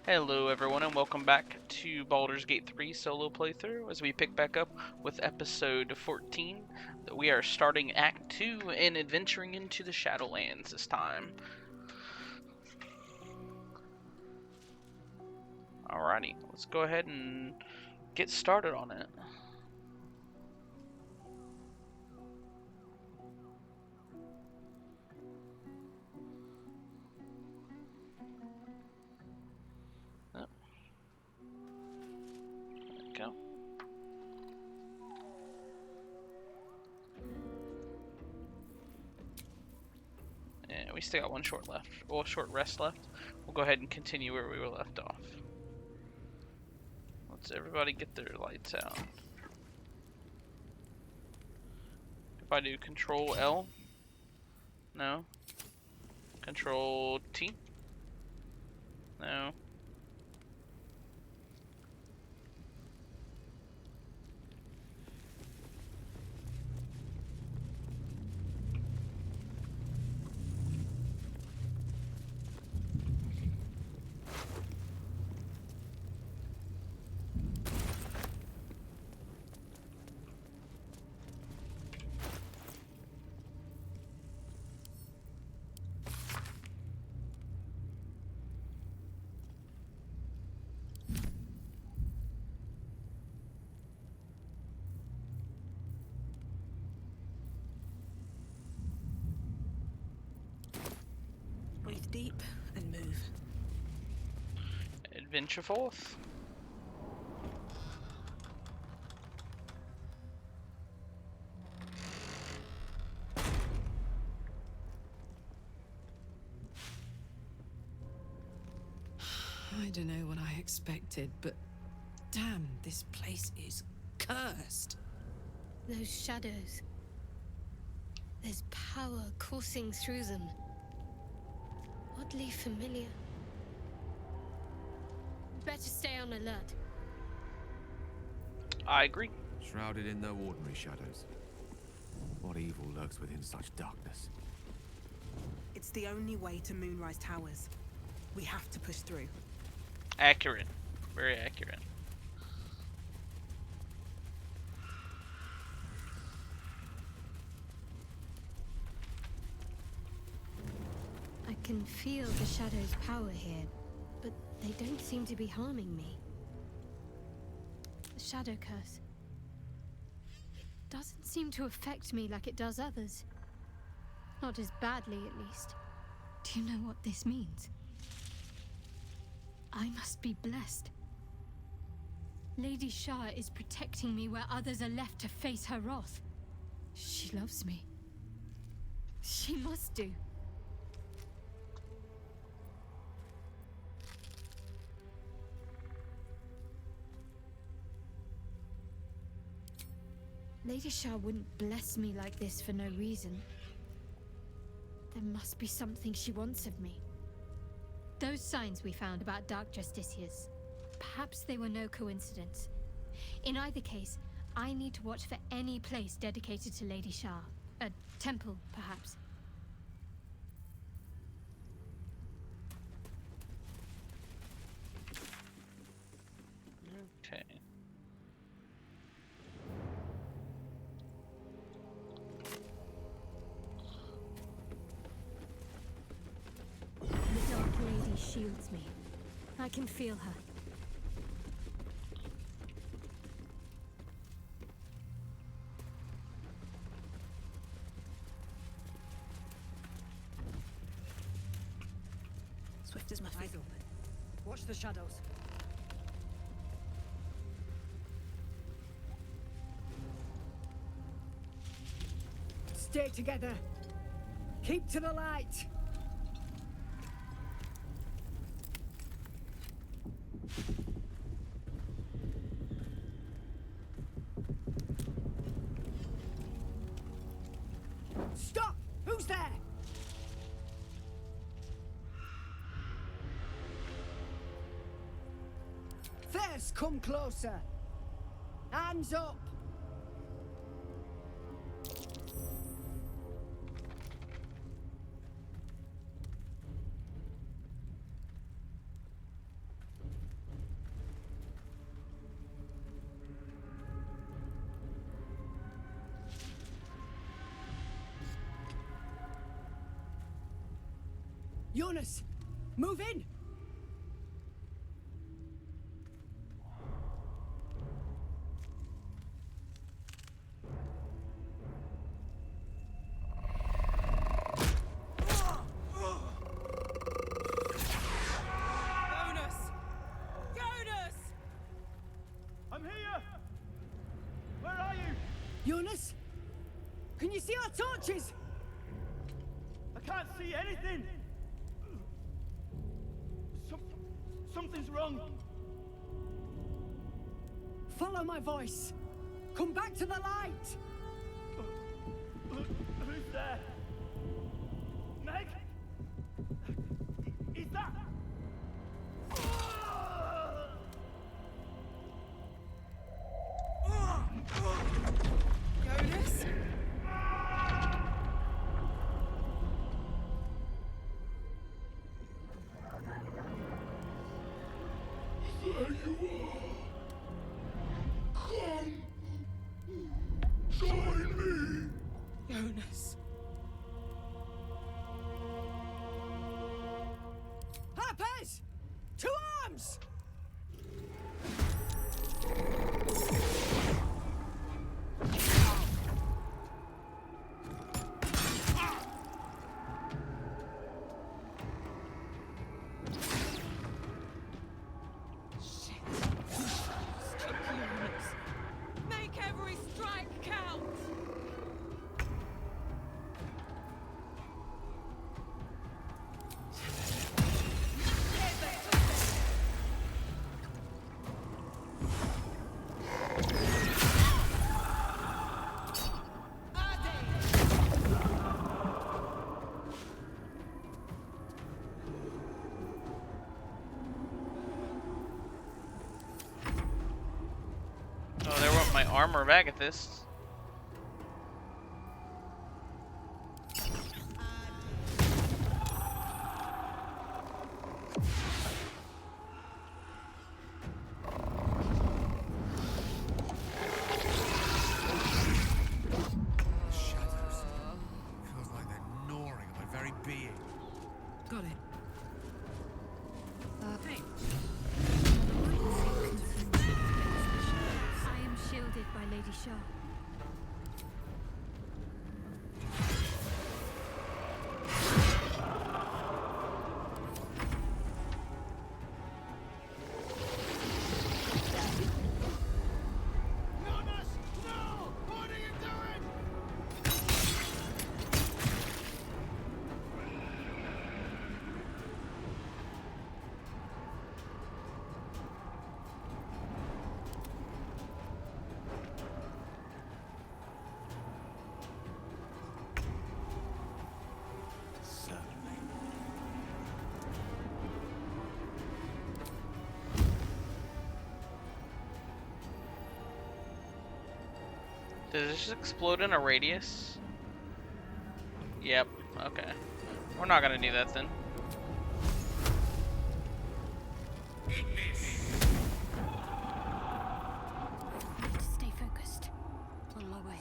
Hello everyone and welcome back to Baldur's Gate 3 solo playthrough as we pick back up with episode 14. We are starting Act 2 and adventuring into the Shadowlands this time. Alrighty, let's go ahead and get started on it. Go. And we still got one short rest left. We'll go ahead and continue where we were left off. Let's everybody get their lights out. If I do Control L, no. Control T, no. Breathe deep and move. Adventure forth. I don't know what I expected, but damn, this place is cursed. Those shadows. There's power coursing through them. Oddly familiar. Better stay on alert. I agree. Shrouded in no ordinary shadows. What evil lurks within such darkness? It's the only way to Moonrise Towers. We have to push through. Accurate. Very accurate. I can feel the shadows' power here, but they don't seem to be harming me. The shadow curse. It doesn't seem to affect me like it does others. Not as badly, at least. Do you know what this means? I must be blessed. Lady Shah is protecting me where others are left to face her wrath. She loves me. She must do. Lady Shah wouldn't bless me like this for no reason. There must be something she wants of me. Those signs we found about Dark Justiciars, perhaps they were no coincidence. In either case, I need to watch for any place dedicated to Lady Shah. A temple, perhaps. Okay. The Dark Lady shields me. I can feel her. Swift as my feet. Eyes open. Watch the shadows. Stay together. Keep to the light. Stop! Who's there? First, come closer. Hands up. Jonas, move in! Jonas! Jonas! I'm here! Where are you? Jonas? Can you see our torches? I can't see anything! Something's wrong. Follow my voice. Come back to the light. Who's there? Meg? Is that... Jonas? Jonas. Harpers! To arms! Make every strike count! Oh, there went my armor back at this. The shadows. Feels like they're gnawing at my very being. Got it. Hey. I am shielded by Lady Shah. Jonas! No! What are you doing? Certainly. Does this just explode in a radius? Yep. Okay. We're not gonna do that then. Stay focused. On my way.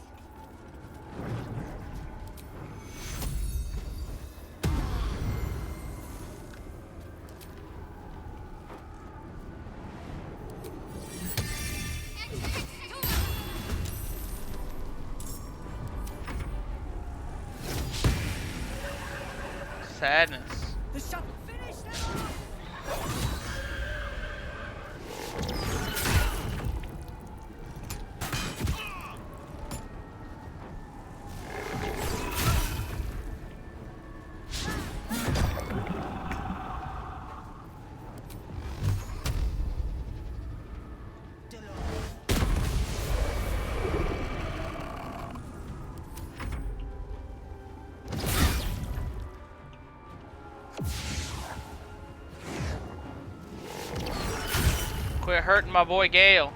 Sadness. The shuttle finished now! Quit hurting my boy Gale.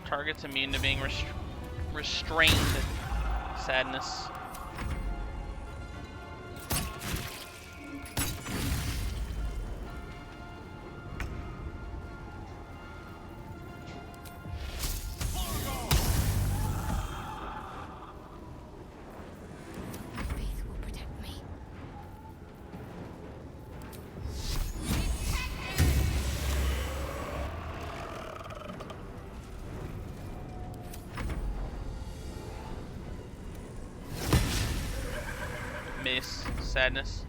Target's immune to being restrained. Sadness. mace. Sadness.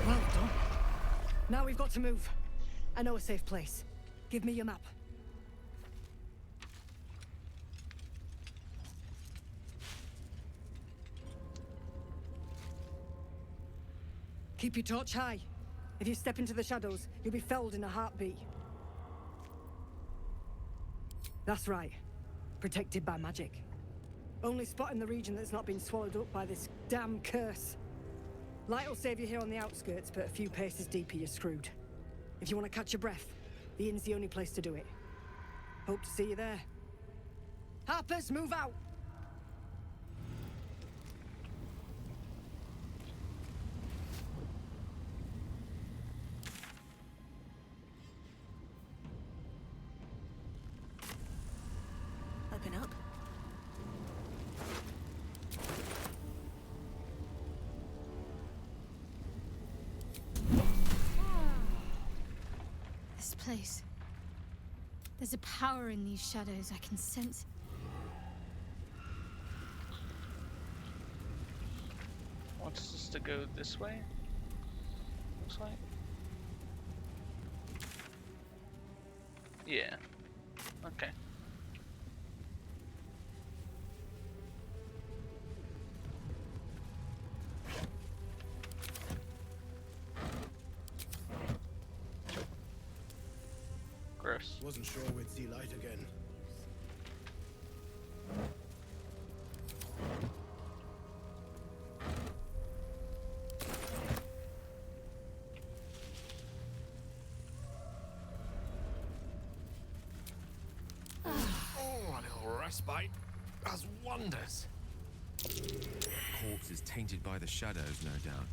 Well done. Now we've got to move. I know a safe place. Give me your map. Keep your torch high. If you step into the shadows, you'll be felled in a heartbeat. That's right. Protected by magic. Only spot in the region that's not been swallowed up by this damn curse. Light will save you here on the outskirts, but a few paces deeper you're screwed. If you want to catch your breath, the inn's the only place to do it. Hope to see you there. Harpers, move out! Open up. This place. There's a power in these shadows. I can sense. Wants us to go this way? Looks like. Yeah. Okay. Gross. Wasn't sure we'd see light again. Oh, a little respite does wonders. Corpse is tainted by the shadows, no doubt.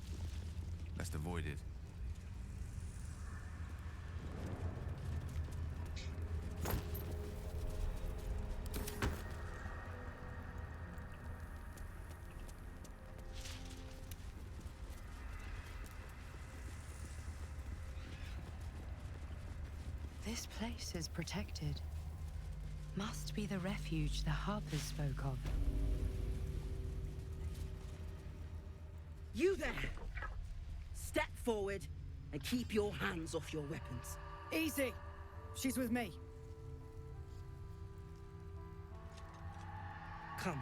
Best avoided. This place is protected. Must be the refuge the Harpers spoke of. You there! Step forward and keep your hands off your weapons. Easy! She's with me. Come.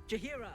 Jahira!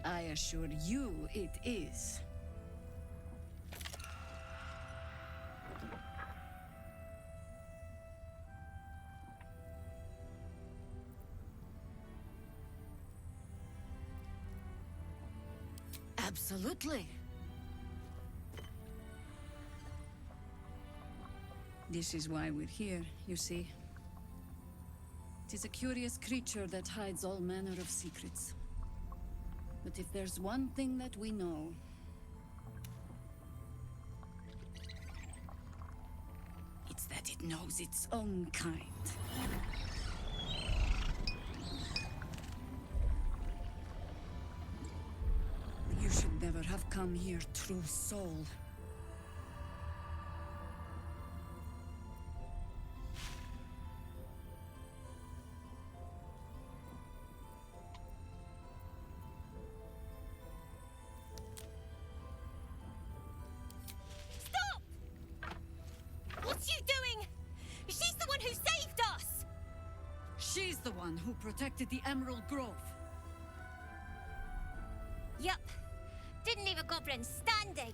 I assure you it is. Absolutely. This is why we're here, you see. It is a curious creature that hides all manner of secrets. But if there's one thing that we know, it's that it knows its own kind. You should never have come here, true soul. She's the one who protected the Emerald Grove. Yup. Didn't leave a goblin standing.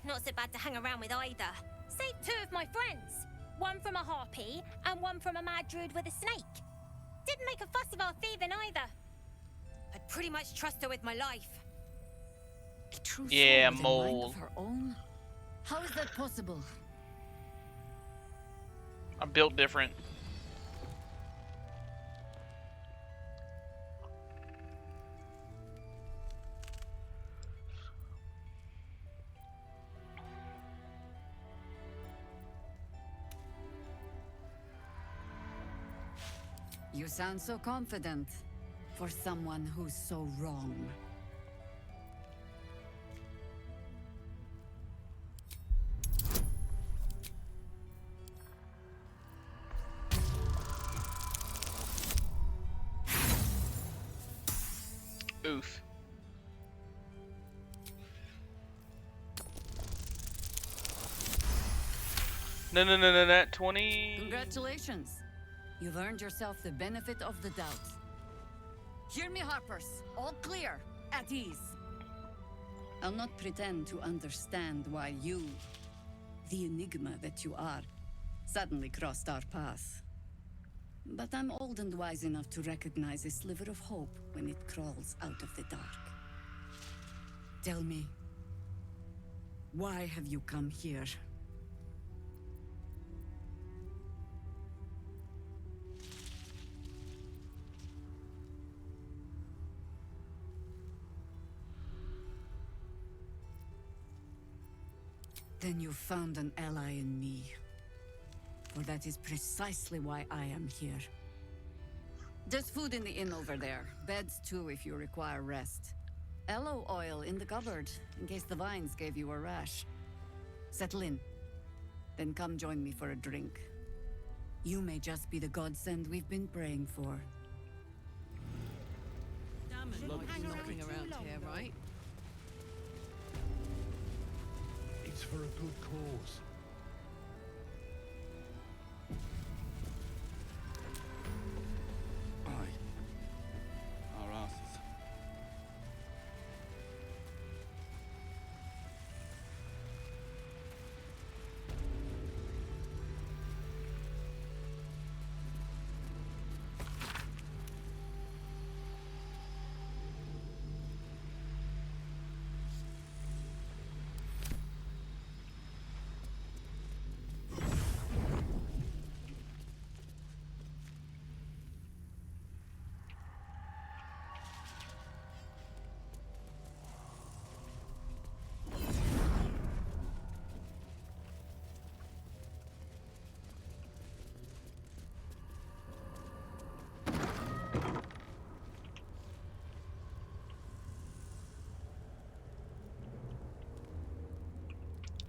Not so bad to hang around with either. Saved two of my friends. One from a harpy, and one from a mad druid with a snake. Didn't make a fuss of our thieving either. I'd pretty much trust her with my life. A true Yeah, soul with a mind mole. of her own? How is that possible? I'm built different. You sound so confident for someone who's so wrong. Oof. No, that 20. Congratulations. You've earned yourself the benefit of the doubt. Hear me, Harpers. All clear. At ease. I'll not pretend to understand why you, the enigma that you are, suddenly crossed our path. But I'm old and wise enough to recognize a sliver of hope when it crawls out of the dark. Tell me, why have you come here? Then you found an ally in me. For that is precisely why I am here. There's food in the inn over there. Beds too if you require rest. Aloe oil in the cupboard, in case the vines gave you a rash. Settle in. Then come join me for a drink. You may just be the godsend we've been praying for. Damn it, knocking around here, right? It's for a good cause. Aye. Our asses.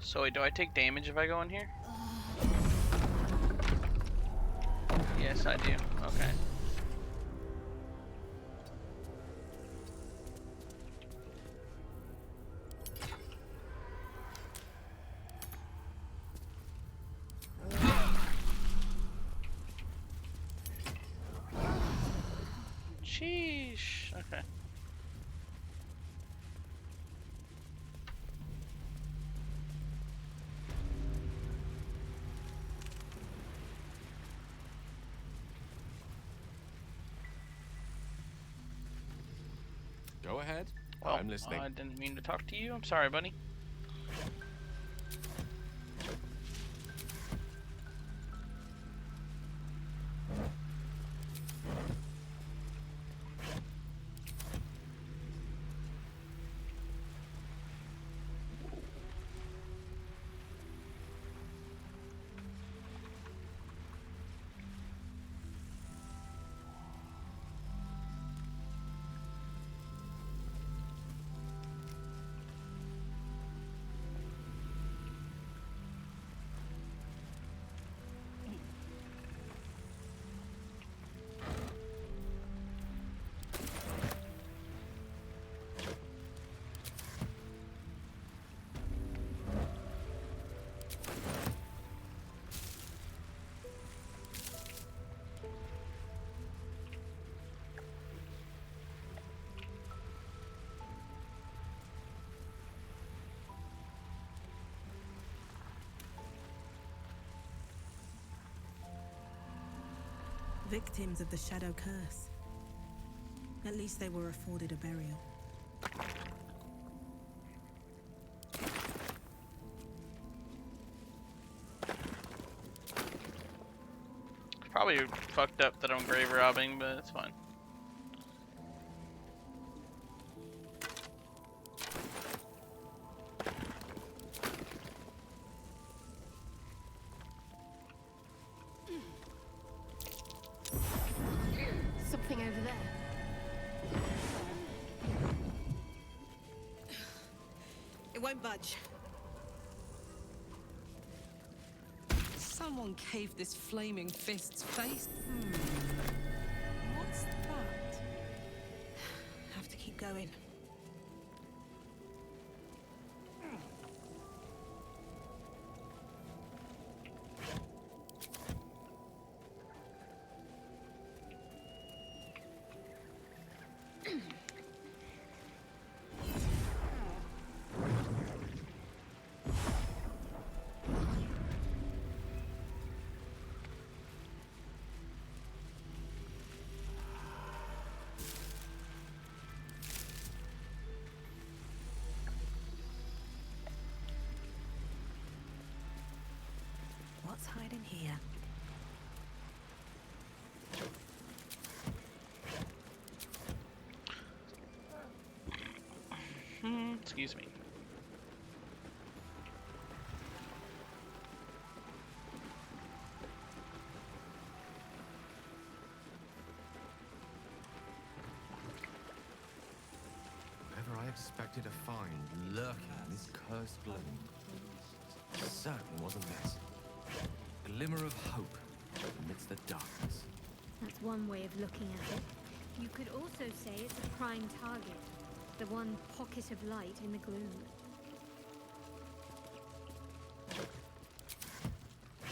So wait, do I take damage if I go in here? Yes, I do. Okay. Sheesh. Okay. Go ahead. Well, I'm listening. I didn't mean to talk to you. I'm sorry, buddy. Victims of the Shadow Curse. At least they were afforded a burial. Probably fucked up that I'm grave robbing, but it's fine. Something over there. It won't budge. Someone caved this flaming fist's face. What's that? Have to keep going. What's hiding here? Excuse me. Whatever I expected to find lurking in this cursed gloom, certainly wasn't this. A glimmer of hope amidst the darkness. That's one way of looking at it. You could also say it's a prime target. The one pocket of light in the gloom.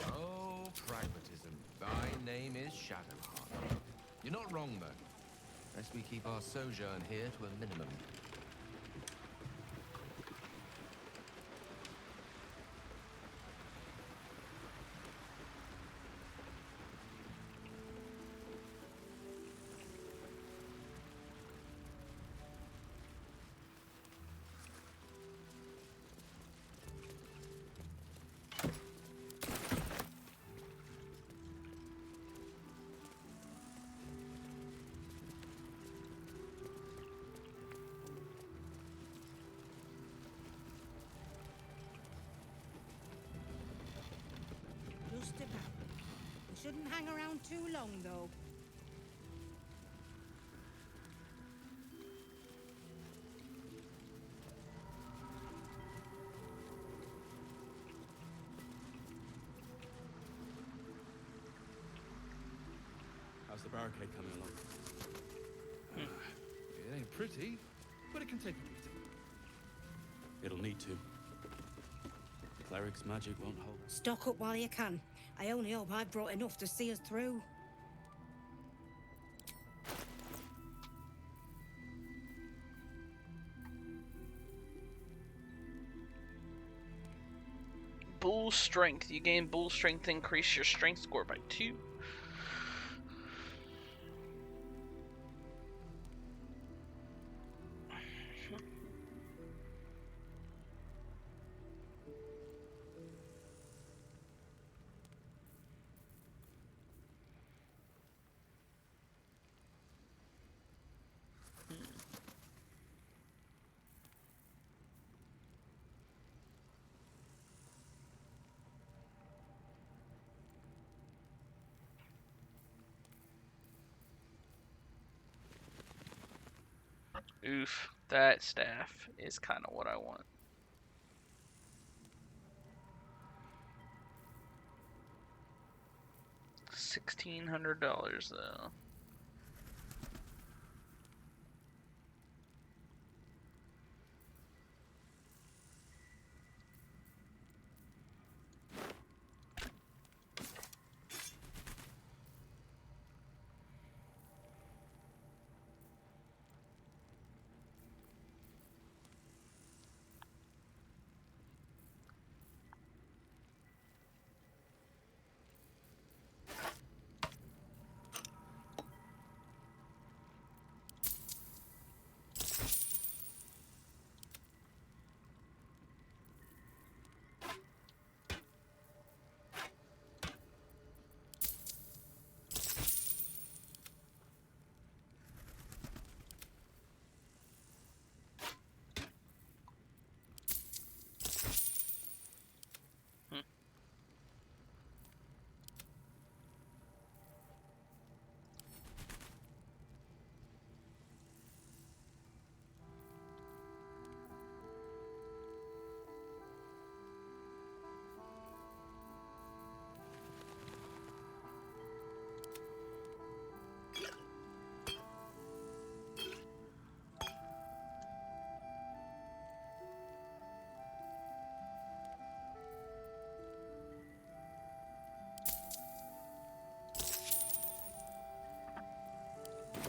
Oh, pragmatism. Thy name is Shadowheart. You're not wrong, though. Lest we keep our sojourn here to a minimum. Just about. We shouldn't hang around too long, though. How's the barricade coming along? It ain't pretty, but it can take a beating. It'll need to. The cleric's magic won't hold. Stock up while you can. I only hope I've brought enough to see us through. Bull strength. You gain bull strength, increase your strength score by 2. Oof, that staff is kind of what I want. $1,600 though.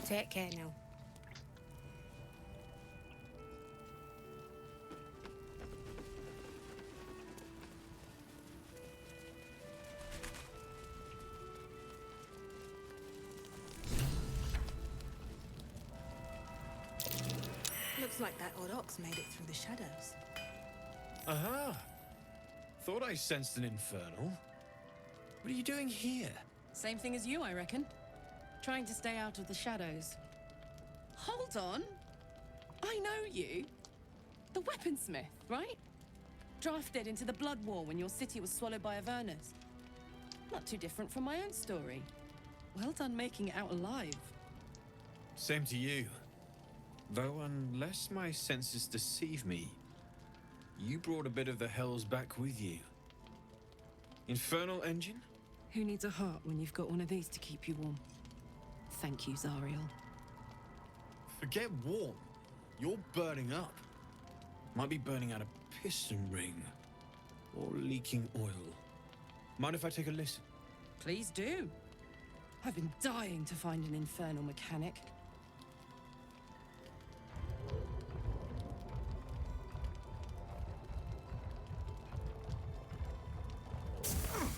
Take care now. Looks like that odd ox made it through the shadows. Aha! Thought I sensed an infernal. What are you doing here? Same thing as you, I reckon. Trying to stay out of the shadows. Hold on. I know you. The weaponsmith, right? Drafted into the Blood War when your city was swallowed by Avernus. Not too different from my own story. Well done making it out alive. Same to you. Though unless my senses deceive me, you brought a bit of the hells back with you. Infernal engine? Who needs a heart when you've got one of these to keep you warm? Thank you, Zariel. Forget warm. You're burning up. Might be burning out a piston ring. Or leaking oil. Mind if I take a listen? Please do. I've been dying to find an infernal mechanic.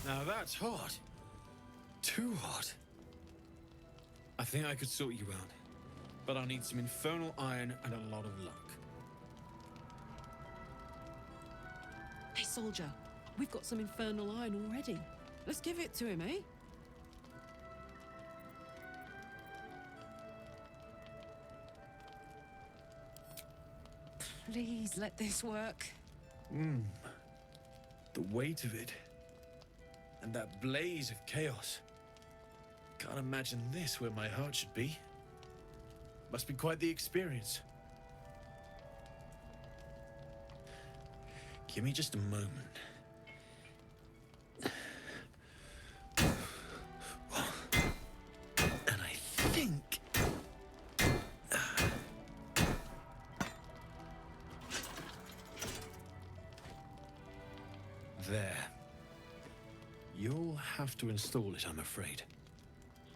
Now that's hot. Too hot. I think I could sort you out. But I'll need some infernal iron and a lot of luck. Hey, soldier. We've got some infernal iron already. Let's give it to him, eh? Please let this work. The weight of it. And that blaze of chaos. Can't imagine this where my heart should be. Must be quite the experience. Give me just a moment. And I think... There. You'll have to install it, I'm afraid.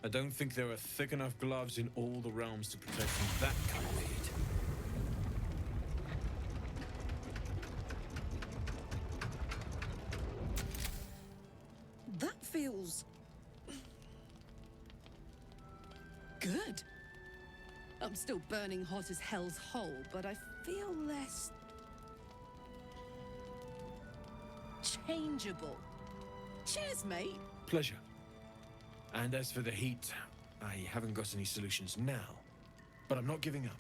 I don't think there are thick enough gloves in all the realms to protect from that kind of heat. That feels... good. I'm still burning hot as hell's hole, but I feel less... changeable. Cheers, mate. Pleasure. And as for the heat, I haven't got any solutions now, but I'm not giving up.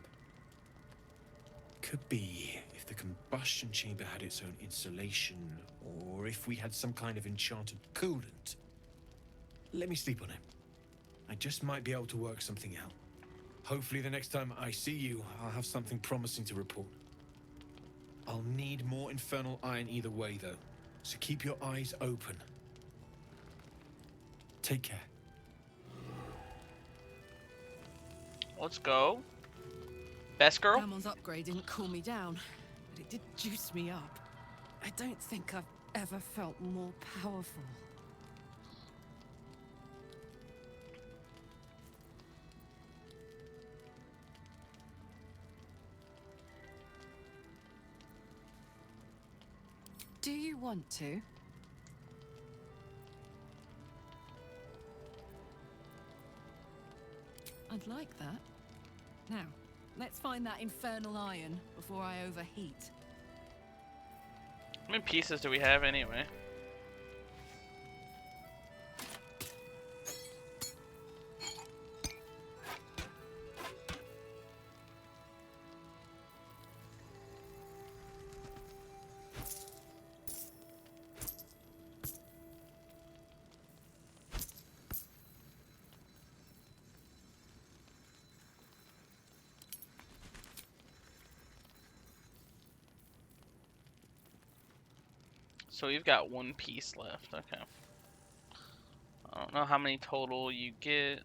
Could be if the combustion chamber had its own insulation, or if we had some kind of enchanted coolant. Let me sleep on it. I just might be able to work something out. Hopefully the next time I see you, I'll have something promising to report. I'll need more infernal iron either way, though, so keep your eyes open. Take care. Let's go. Best girl? Ammon's upgrade didn't cool me down, but it did juice me up. I don't think I've ever felt more powerful. Do you want to? I'd like that. Now, let's find that infernal iron before I overheat. How many pieces do we have anyway? So we've got one piece left, okay. I don't know how many total you get.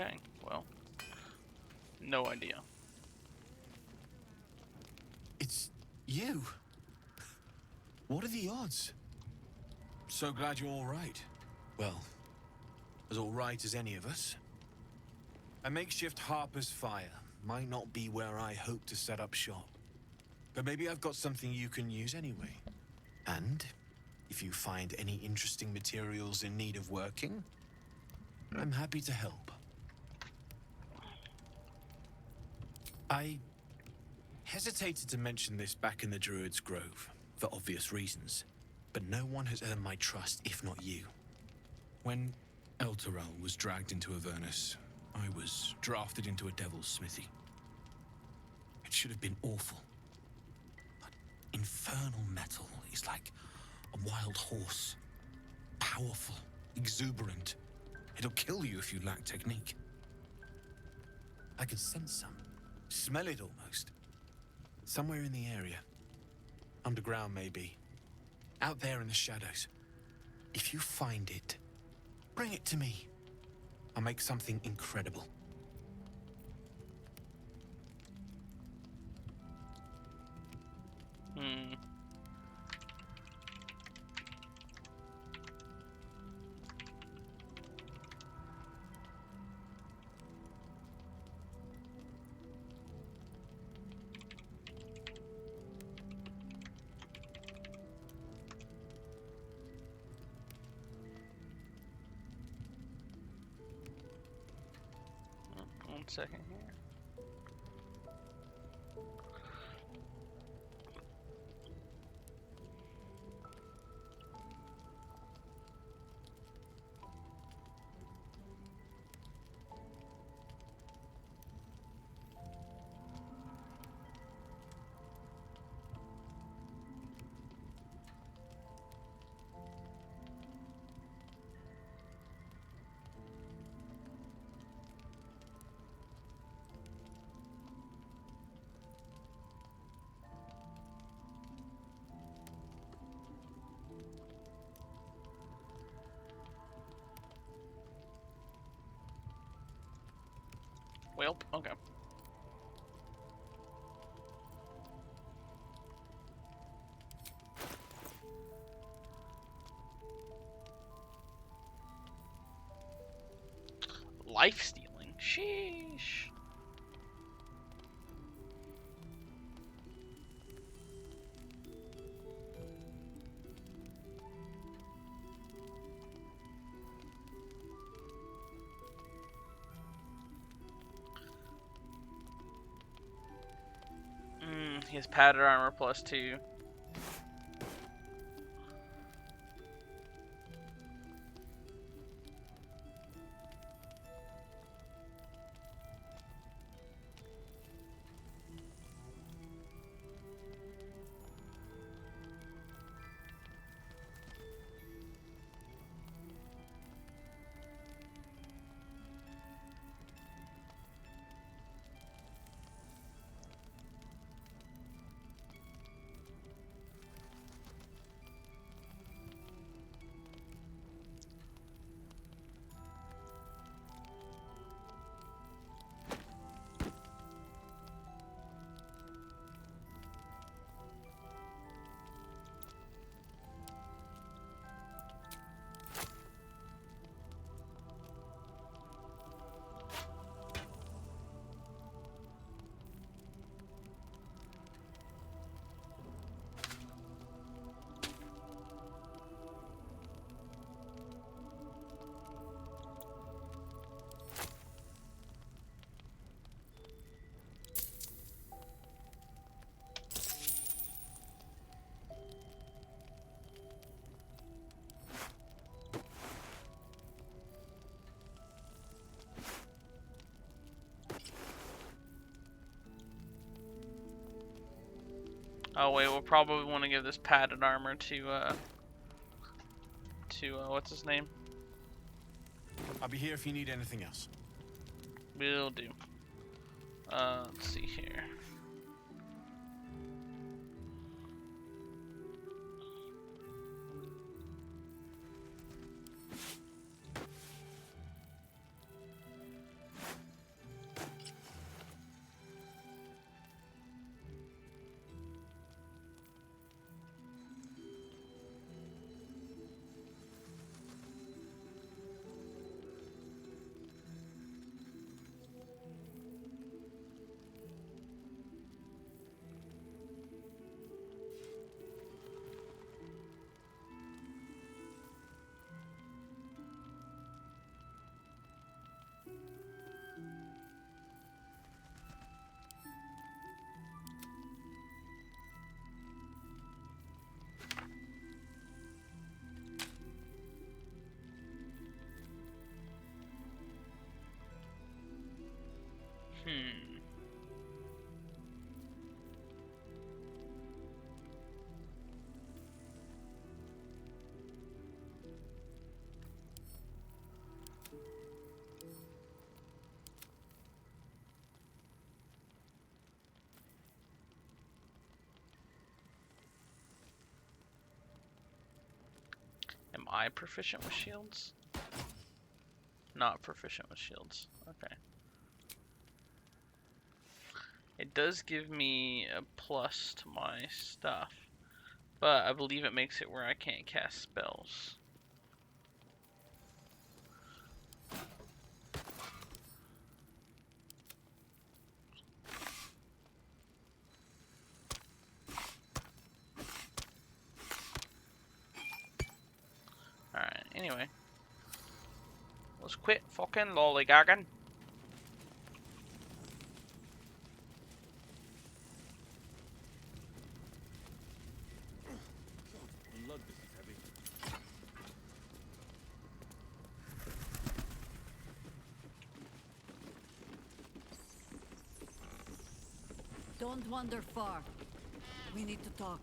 Okay, well, no idea. It's you. What are the odds? So glad you're all right. Well, as all right as any of us. A makeshift Harper's Fire might not be where I hope to set up shop. But maybe I've got something you can use anyway. And if you find any interesting materials in need of working, I'm happy to help. I hesitated to mention this back in the Druid's Grove, for obvious reasons. But no one has earned my trust if not you. When Elturel was dragged into Avernus, I was drafted into a devil's smithy. It should have been awful. But infernal metal is like a wild horse. Powerful, exuberant. It'll kill you if you lack technique. I can sense some. Smell it almost. Somewhere in the area. Underground, maybe. Out there in the shadows. If you find it, bring it to me. I'll make something incredible. One second here. Well, okay. Life stealing. Sheesh. He has padded armor +2. Oh wait, we'll probably want to give this padded armor to what's his name? I'll be here if you need anything else. Will do. Let's see here. Hmm. Am I proficient with shields? Not proficient with shields. Okay. It does give me a plus to my stuff, but I believe it makes it where I can't cast spells. Alright, anyway. Let's quit fucking lollygagging. Lug, this is heavy. Don't wander far. We need to talk.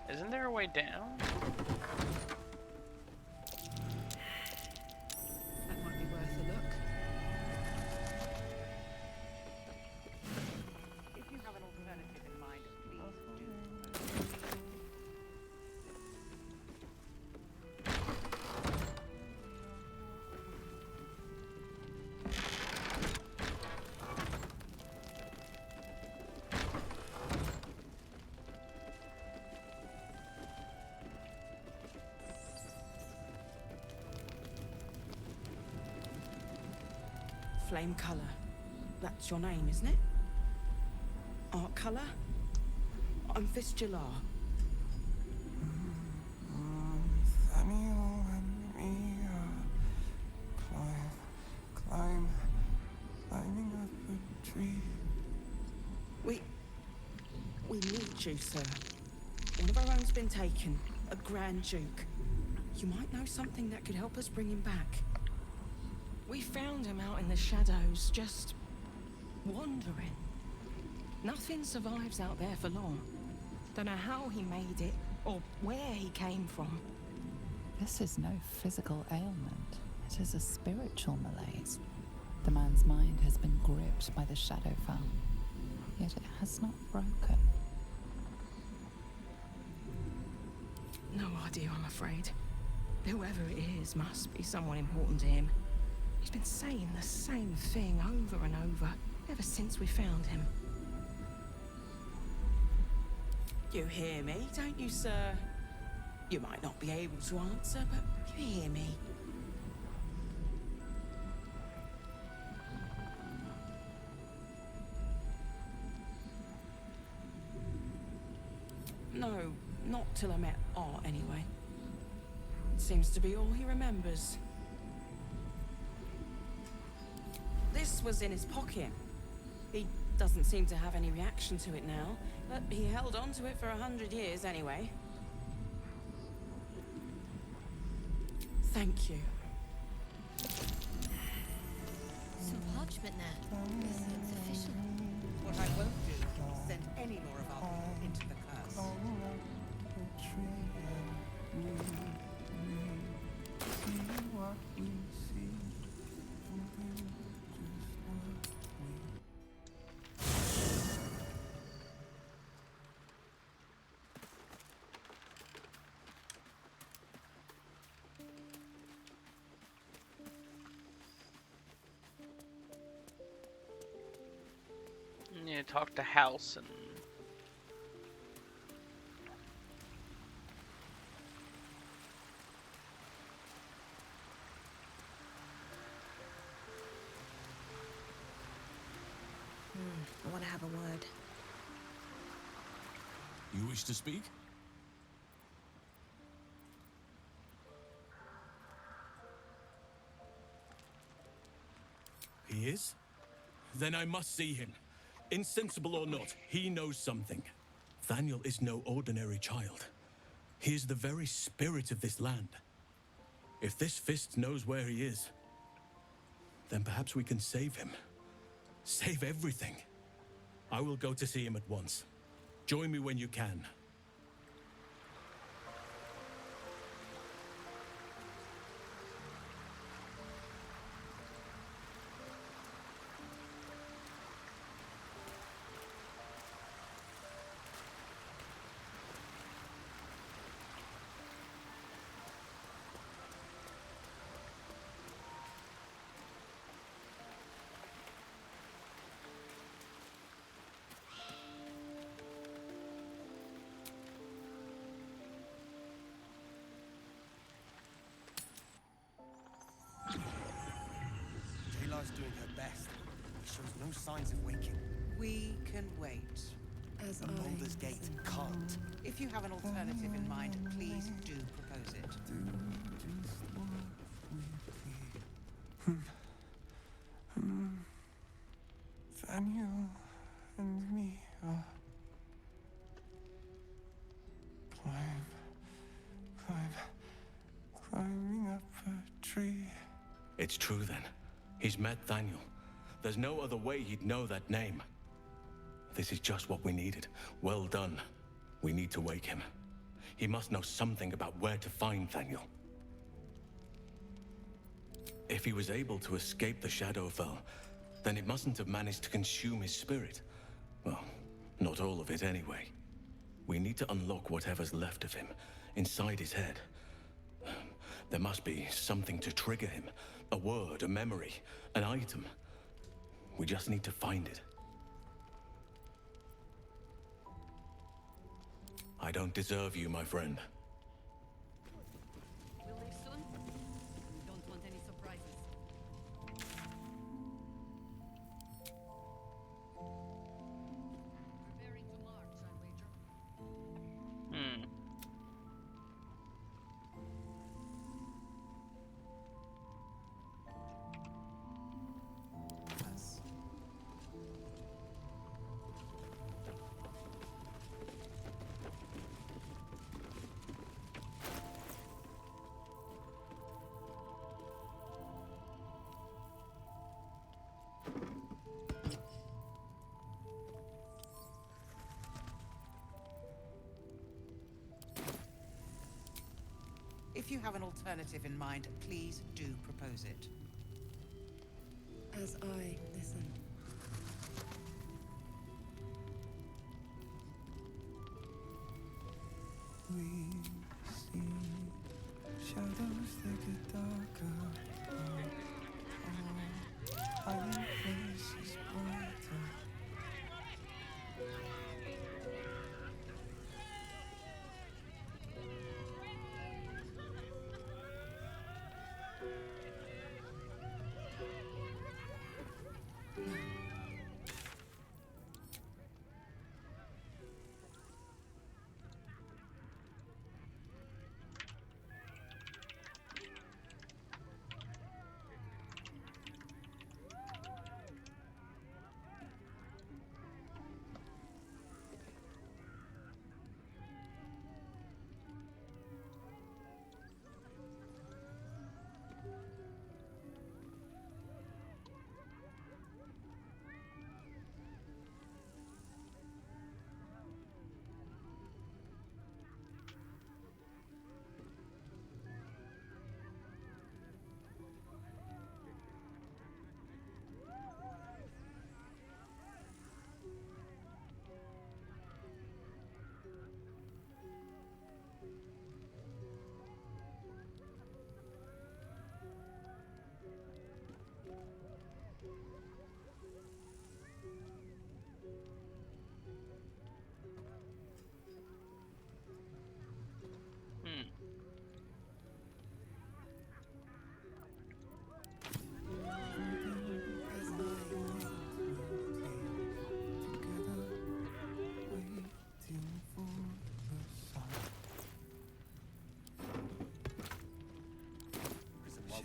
Isn't there a way down? That might be worth a look. If you have an alternative in mind, please do. Flame colour. That's your name, isn't it? Art colour? I'm Fistula. Climbing up a tree. We need you, sir. One of our own's been taken, a Grand Duke. You might know something that could help us bring him back. We found him out in the shadows, just wandering. Nothing survives out there for long. Don't know how he made it, or where he came from. This is no physical ailment. It is a spiritual malaise. The man's mind has been gripped by the Shadowfell, yet it has not broken. No idea, I'm afraid. Whoever it is must be someone important to him. He's been saying the same thing over and over, ever since we found him. You hear me, don't you, sir? You might not be able to answer, but you hear me. No, not till I met Art, anyway. Seems to be all he remembers. This was in his pocket. He doesn't seem to have any reaction to it now, but he held on to it for 100 years anyway. Thank you. Some parchment there. This looks official. What I won't do is send any more of our people into the curse. need to talk to House and. I want to have a word. You wish to speak? He is? Then I must see him. Insensible or not, he knows something. Thaniel is no ordinary child. He is the very spirit of this land. If this fist knows where he is, then perhaps we can save him. Save everything. I will go to see him at once. Join me when you can. Jayla's doing her best. He shows no signs of waking. We can wait. As The Baldur's Gate can't. If you have an alternative in mind, please do propose it. Thaniel and me are climbing up a tree. It's true then. He's met Thaniel. There's no other way he'd know that name. This is just what we needed. Well done. We need to wake him. He must know something about where to find Thaniel. If he was able to escape the Shadowfell, then it mustn't have managed to consume his spirit. Well, not all of it anyway. We need to unlock whatever's left of him, inside his head. There must be something to trigger him. A word, a memory, an item. We just need to find it. I don't deserve you, my friend. We'll leave soon. We don't want any surprises. Preparing to march, I wager. If you have an alternative in mind, please do propose it. As I listen. We see shadows that get darker. Hiding places brighter.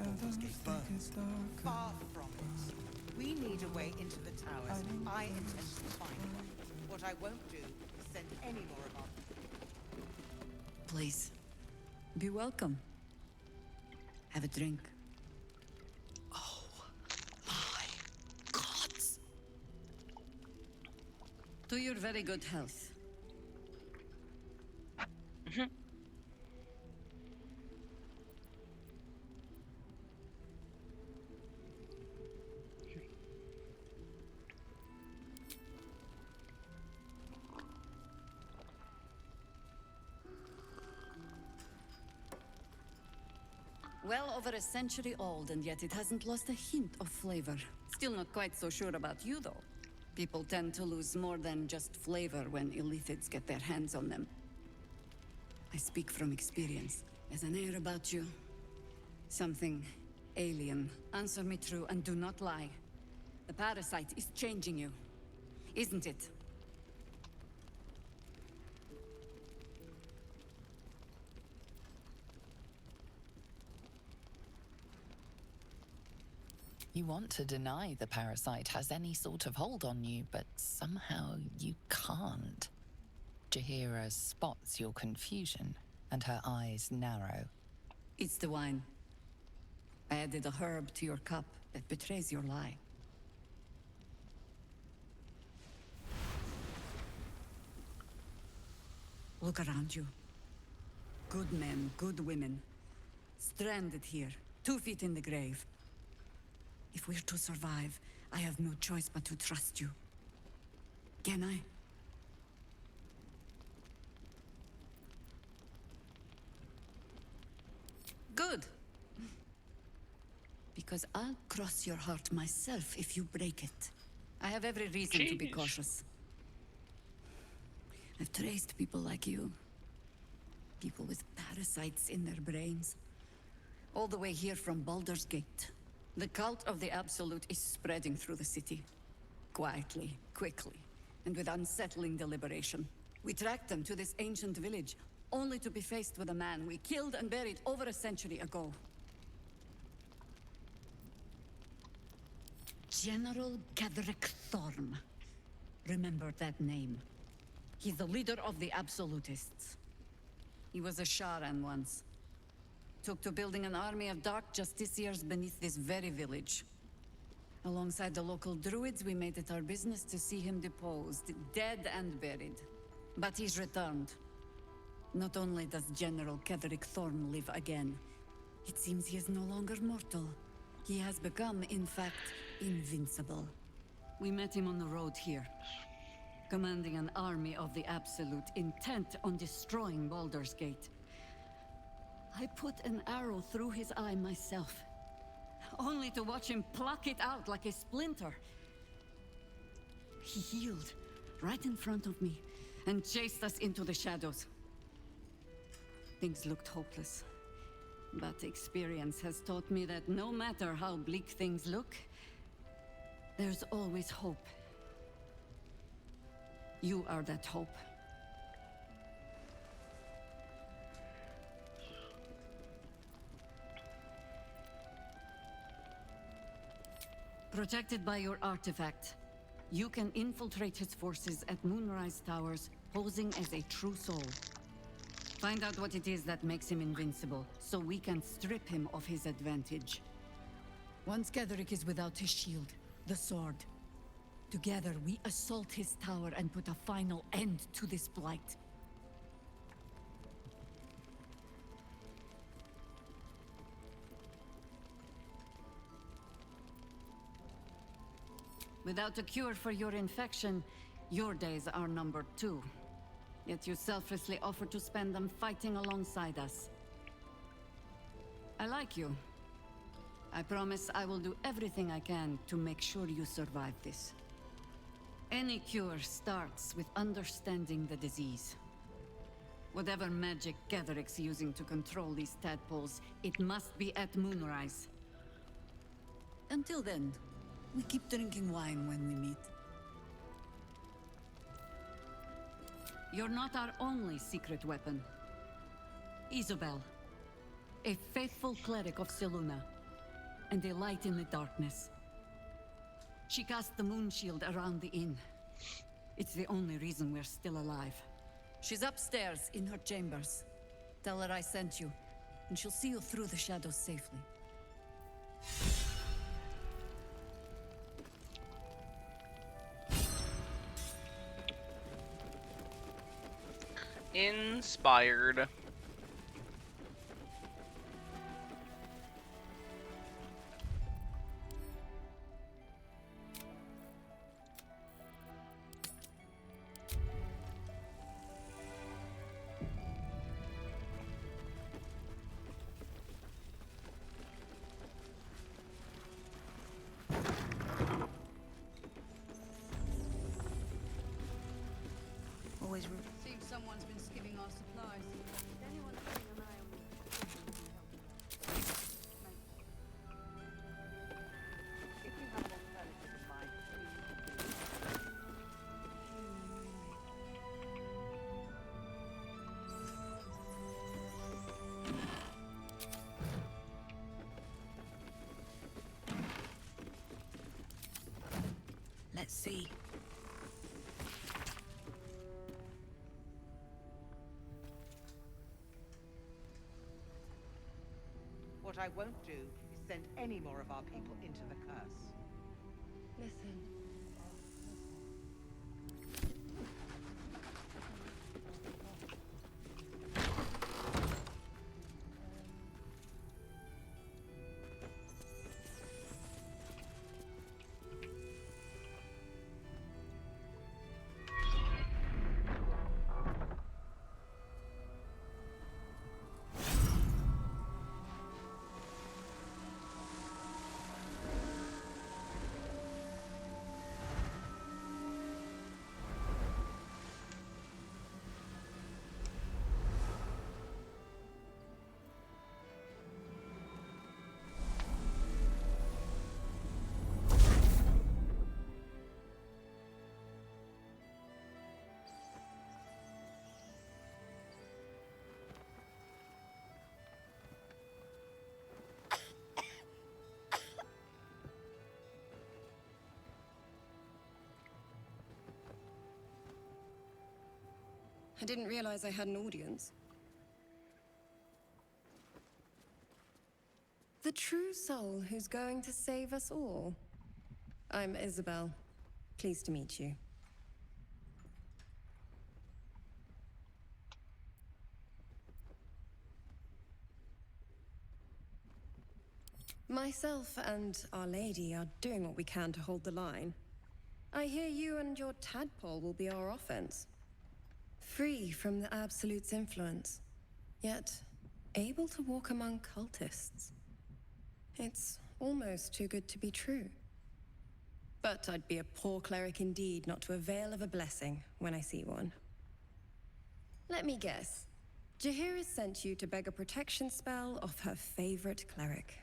Baldur's Gate burns. Far from it. We need a way into the towers. I intend to find one. What I won't do is send any more of our... Please, be welcome. Have a drink. Oh, my gods! To your very good health. Well over a century old, and yet it hasn't lost a hint of flavor. Still not quite so sure about you, though. People tend to lose more than just flavor when illithids get their hands on them. I speak from experience. There's an air about you. Something alien. Answer me true and do not lie. The parasite is changing you, isn't it? You want to deny the parasite has any sort of hold on you, but somehow you can't. Jahira spots your confusion, and her eyes narrow. It's the wine. I added a herb to your cup that betrays your lie. Look around you. Good men, good women. Stranded here, 2 feet in the grave. If we're to survive, I have no choice but to trust you. Can I? Good. Because I'll cross your heart myself if you break it. I have every reason to be cautious. I've traced people like you. People with parasites in their brains. All the way here from Baldur's Gate. The cult of the Absolute is spreading through the city. Quietly, quickly, and with unsettling deliberation. We tracked them to this ancient village, only to be faced with a man we killed and buried over a century ago. General Gedrick Thorm. Remember that name. He's the leader of the Absolutists. He was a Sharan once. Took to building an army of dark justiciars beneath this very village. Alongside the local druids, we made it our business to see him deposed, dead and buried. But he's returned. Not only does General Kedrick Thorm live again, it seems he is no longer mortal. He has become, in fact, invincible. We met him on the road here, commanding an army of the Absolute, intent on destroying Baldur's Gate. I put an arrow through his eye myself, only to watch him pluck it out like a splinter. He healed right in front of me and chased us into the shadows. Things looked hopeless, but experience has taught me that no matter how bleak things look, there's always hope. You are that hope. Protected by your artifact, you can infiltrate his forces at Moonrise Towers, posing as a true soul. Find out what it is that makes him invincible, so we can strip him of his advantage. Once Gedrick is without his shield, the sword, together we assault his tower and put a final end to this blight. Without a cure for your infection, your days are numbered too. Yet you selflessly offer to spend them fighting alongside us. I like you. I promise I will do everything I can to make sure you survive this. Any cure starts with understanding the disease. Whatever magic Gedrick's using to control these tadpoles, it must be at Moonrise. Until then, we keep drinking wine when we meet. You're not our only secret weapon. Isobel, a faithful cleric of Selûne, and a light in the darkness. She cast the moon shield around the inn. It's the only reason we're still alive. She's upstairs in her chambers. Tell her I sent you, and she'll see you through the shadows safely. Inspired. Always. Seems someone's been skimming our supplies. Anyone keeping an eye on me? If you have an alternative in mind, Let's see. what I won't do is send any more of our people into the curse. Listen. I didn't realize I had an audience. The true soul who's going to save us all. I'm Isabel. Pleased to meet you. Myself and Our Lady are doing what we can to hold the line. I hear you and your tadpole will be our offense. Free from the Absolute's influence, yet able to walk among cultists. It's almost too good to be true. But I'd be a poor cleric indeed not to avail of a blessing when I see one. Let me guess. Jaheira sent you to beg a protection spell off her favorite cleric.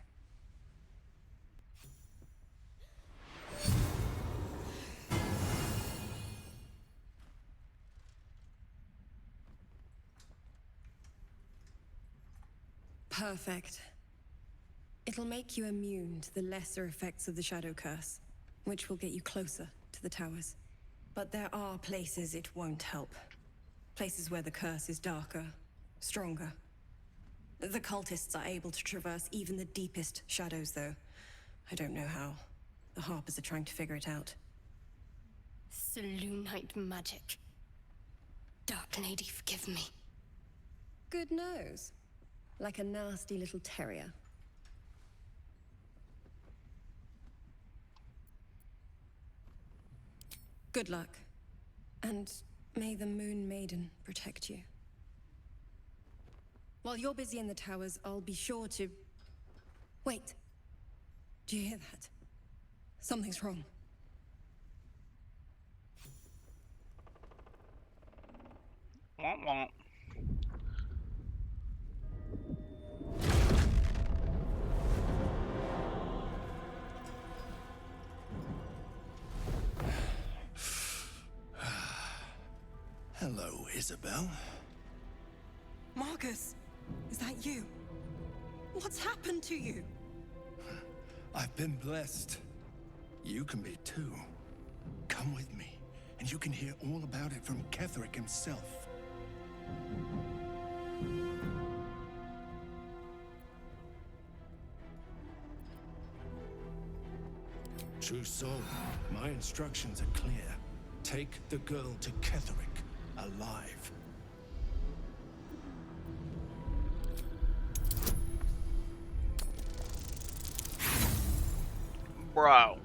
Perfect. It'll make you immune to the lesser effects of the Shadow Curse, which will get you closer to the towers. But there are places it won't help. Places where the curse is darker, stronger. The cultists are able to traverse even the deepest shadows, though. I don't know how. The Harpers are trying to figure it out. Selûnite magic. Dark Lady, forgive me. Good nose. Like a nasty little terrier. Good luck. And may the Moon Maiden protect you. While you're busy in the towers, I'll be sure to... Wait. Do you hear that? Something's wrong. Womp womp. Hello, Isabel. Marcus, is that you? What's happened to you? I've been blessed. You can be too. Come with me, and you can hear all about it from Ketherick himself. True soul, my instructions are clear. Take the girl to Ketherick, alive. Bro.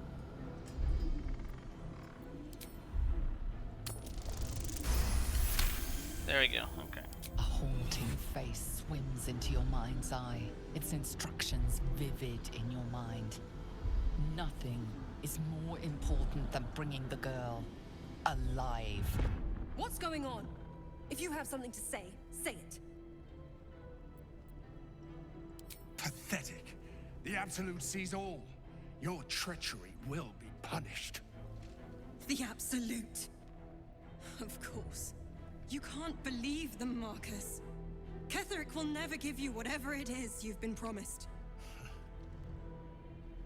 There we go, okay. A haunting face swims into your mind's eye, its instructions vivid in your mind. Nothing is more important than bringing the girl alive. What's going on? If you have something to say, say it. Pathetic. The Absolute sees all. Your treachery will be punished. The Absolute. Of course. You can't believe them, Marcus. Ketherick will never give you whatever it is you've been promised.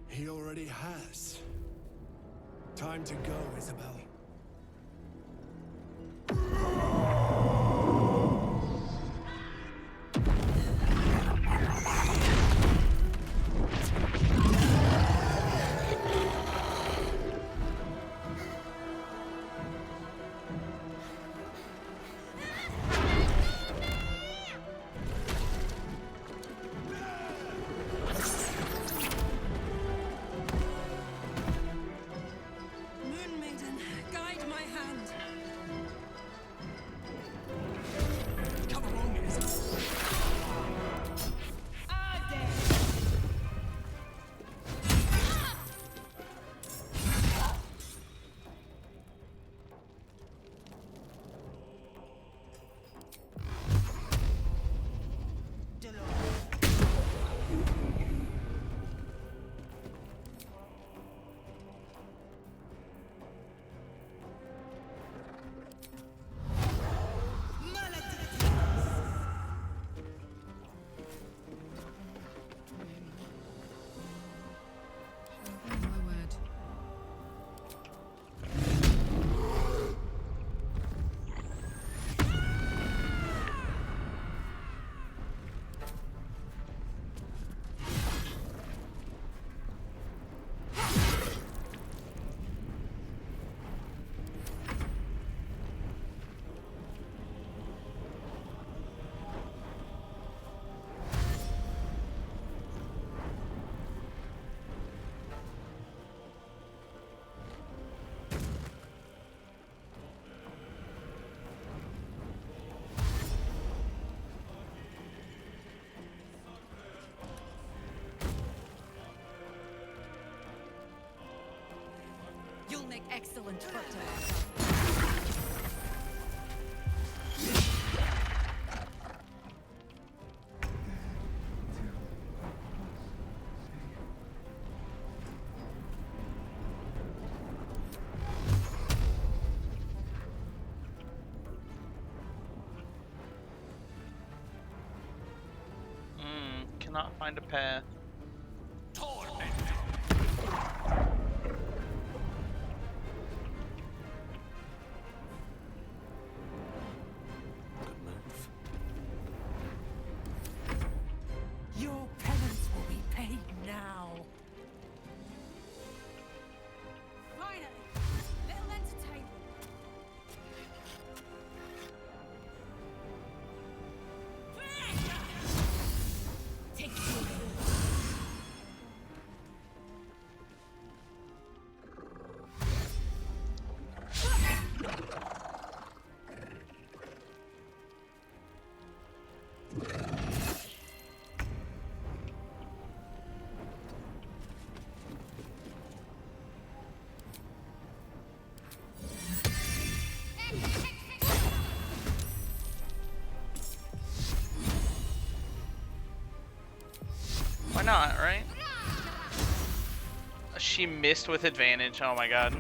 He already has. Time to go, Isabel. Moon Maiden, guide my hand. Come along, Isabel. My word. You'll make excellent footwear. Cannot find a path. Your penance will be paid now. Finally, little entertainment. Take it. Why not, right? She missed with advantage. Oh my god.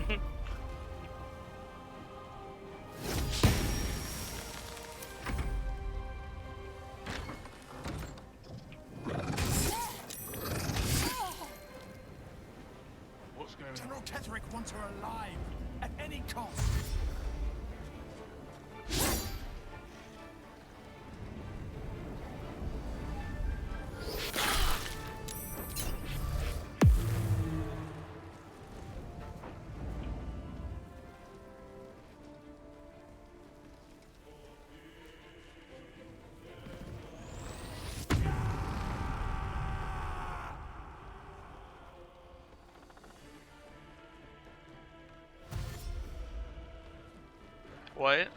What?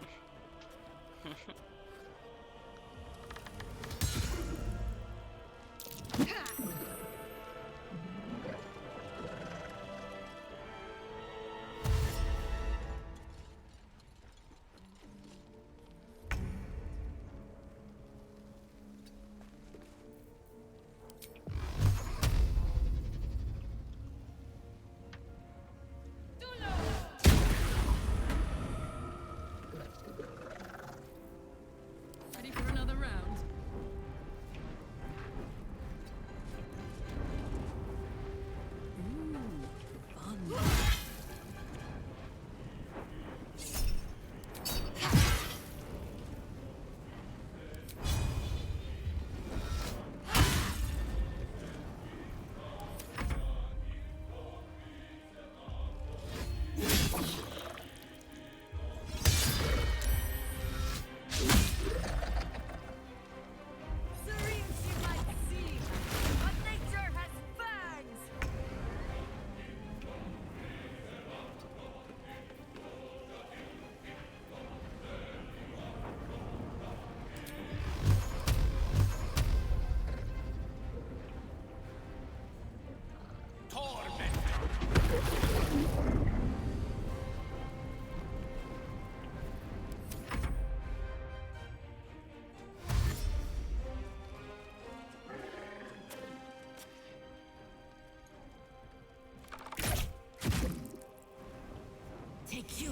Ready for another round? Ooh, fun. Take you.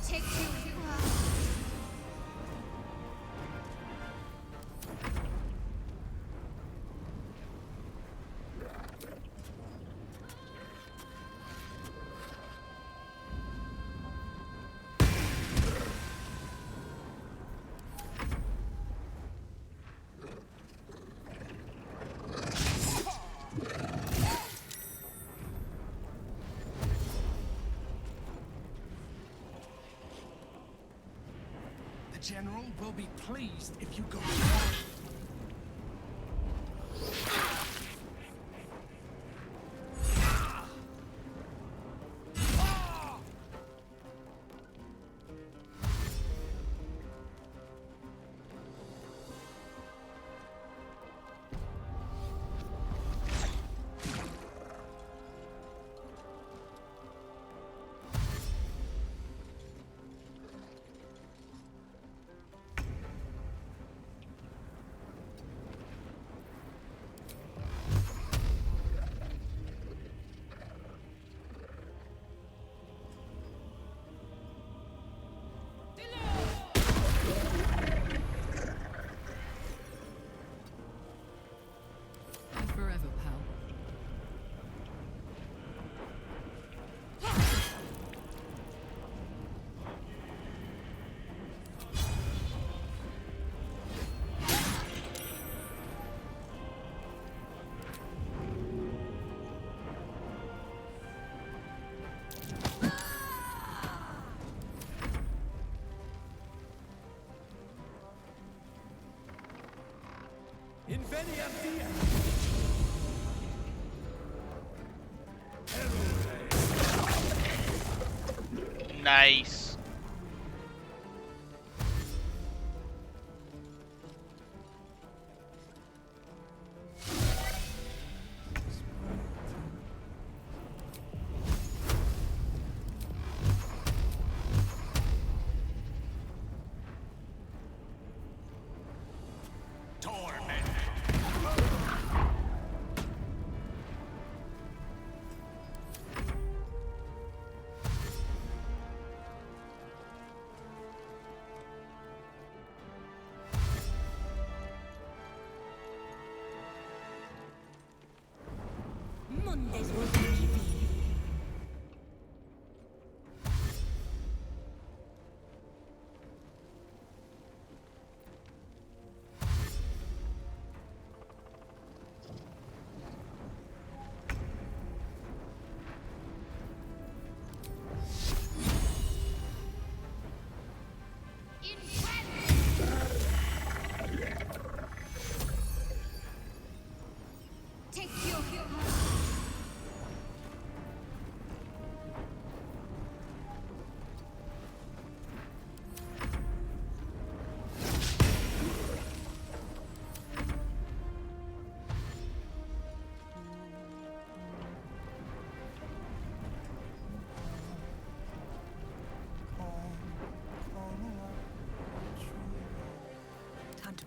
Take you. The General will be pleased if you go. Forever, pal. Invenia Via! Nice. Mondays will be TV.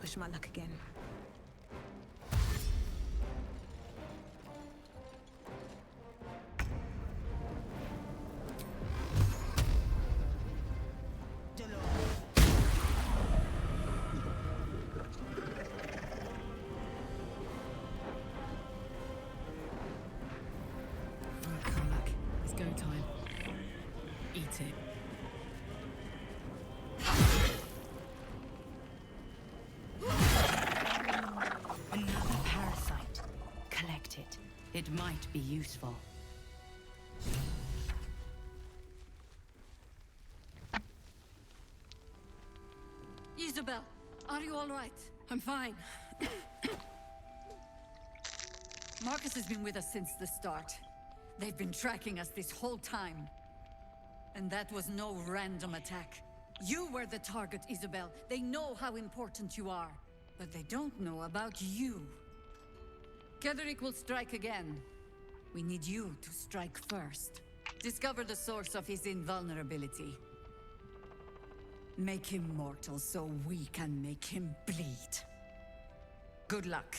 push my luck again. Right, Karlak. It's go time. Eat it. Another parasite. Collect it. It might be useful. Isabel, are you all right? I'm fine. Marcus has been with us since the start. They've been tracking us this whole time. And that was no random attack. You were the target, Isabel. They know how important you are. But they don't know about you. Ketheric will strike again. We need you to strike first. Discover the source of his invulnerability. Make him mortal so we can make him bleed. Good luck.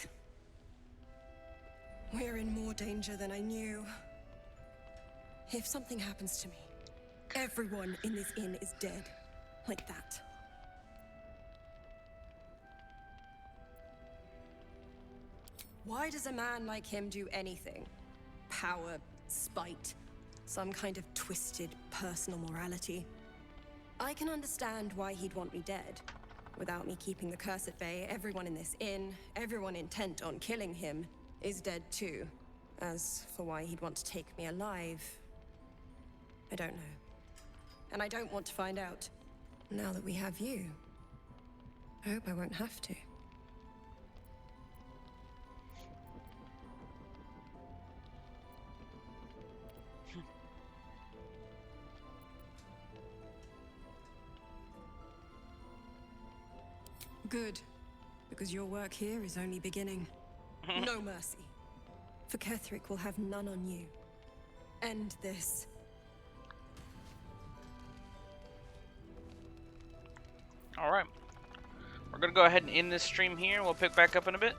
We're in more danger than I knew. If something happens to me, everyone in this inn is dead. Like that. Why does a man like him do anything? Power, spite, some kind of twisted personal morality. I can understand why he'd want me dead. Without me keeping the curse at bay, everyone in this inn, everyone intent on killing him, is dead too. As for why he'd want to take me alive, I don't know. And I don't want to find out. Now that we have you, I hope I won't have to. Good, because your work here is only beginning. No mercy. For Ketheric will have none on you. End this. Alright. We're going to go ahead and end this stream here. We'll pick back up in a bit.